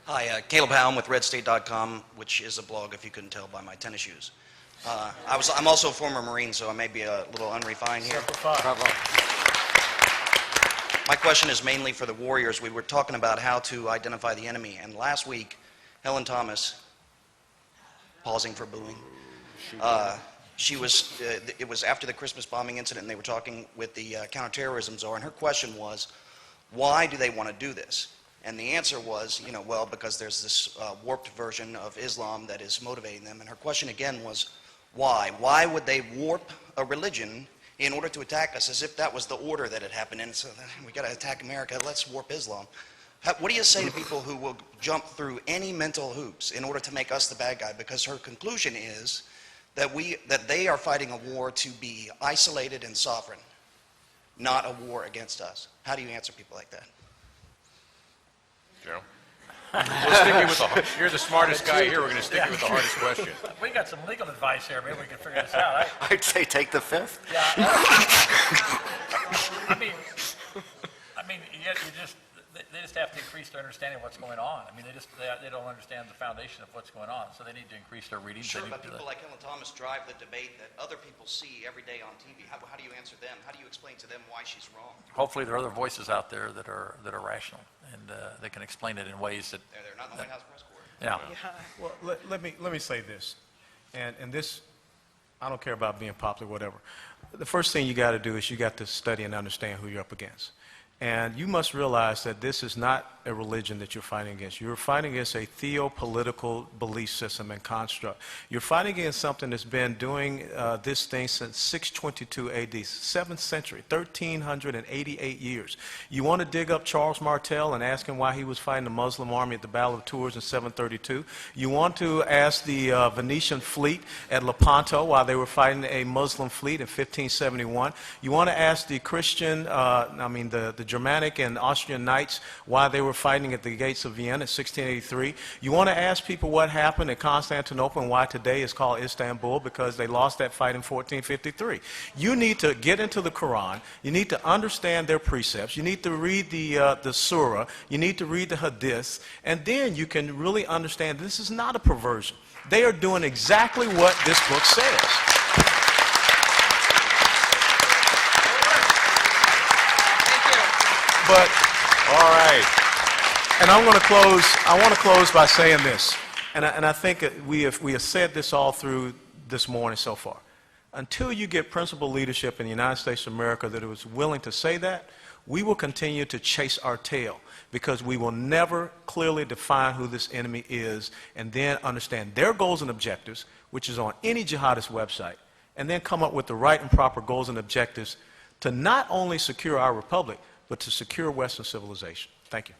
Hi, Caleb Howell with RedState.com, which is a blog, if you couldn't tell by my tennis shoes. I'm also a former Marine, so I may be a little unrefined here. Bravo. My question is mainly for the Warriors. We were talking about how to identify the enemy, and last week, Helen Thomas, pausing for booing, it was after the Christmas bombing incident, and they were talking with the counterterrorism czar, and her question was, why do they want to do this? And the answer was, well, because there's this warped version of Islam that is motivating them. And her question again was, why? Why would they warp a religion in order to attack us, as if that was the order that had happened? And so we got to attack America, let's warp Islam. What do you say to people who will jump through any mental hoops in order to make us the bad guy? Because her conclusion is that they are fighting a war to be isolated and sovereign, not a war against us. How do you answer people like that? Joe? We'll stick you with you're the smartest guy here. We're going to stick you with the hardest question. We got some legal advice here. Maybe we can figure this out. I'd say take the fifth. Yeah. I mean, they just have to increase their understanding of what's going on. I mean, they don't understand the foundation of what's going on, so they need to increase their reading. Sure, but people like Helen Thomas drive the debate that other people see every day on TV. How do you answer them? How do you explain to them why she's wrong? Hopefully, there are other voices out there that are rational and they can explain it in ways that. They're not in the White House press corps. Yeah. Well, let me say this, and this, I don't care about being popular, whatever. The first thing you got to do is you got to study and understand who you're up against. And you must realize that this is not a religion that you're fighting against. You're fighting against a theopolitical belief system and construct. You're fighting against something that's been doing this thing since 622 AD, 7th century, 1388 years. You want to dig up Charles Martel and ask him why he was fighting the Muslim army at the Battle of Tours in 732. You want to ask the Venetian fleet at Lepanto why they were fighting a Muslim fleet in 1571. You want to ask the Christian, the Germanic and Austrian knights why they were fighting at the gates of Vienna in 1683. You want to ask people what happened at Constantinople and why today is called Istanbul, because they lost that fight in 1453. You need to get into the Quran. You need to understand their precepts. You need to read the Surah. You need to read the Hadiths. And then you can really understand this is not a perversion. They are doing exactly what this book says. But, all right. And I want to close by saying this, and I think that we have said this all through this morning so far. Until you get principled leadership in the United States of America that is willing to say that, we will continue to chase our tail, because we will never clearly define who this enemy is and then understand their goals and objectives, which is on any jihadist website, and then come up with the right and proper goals and objectives to not only secure our republic, but to secure Western civilization. Thank you.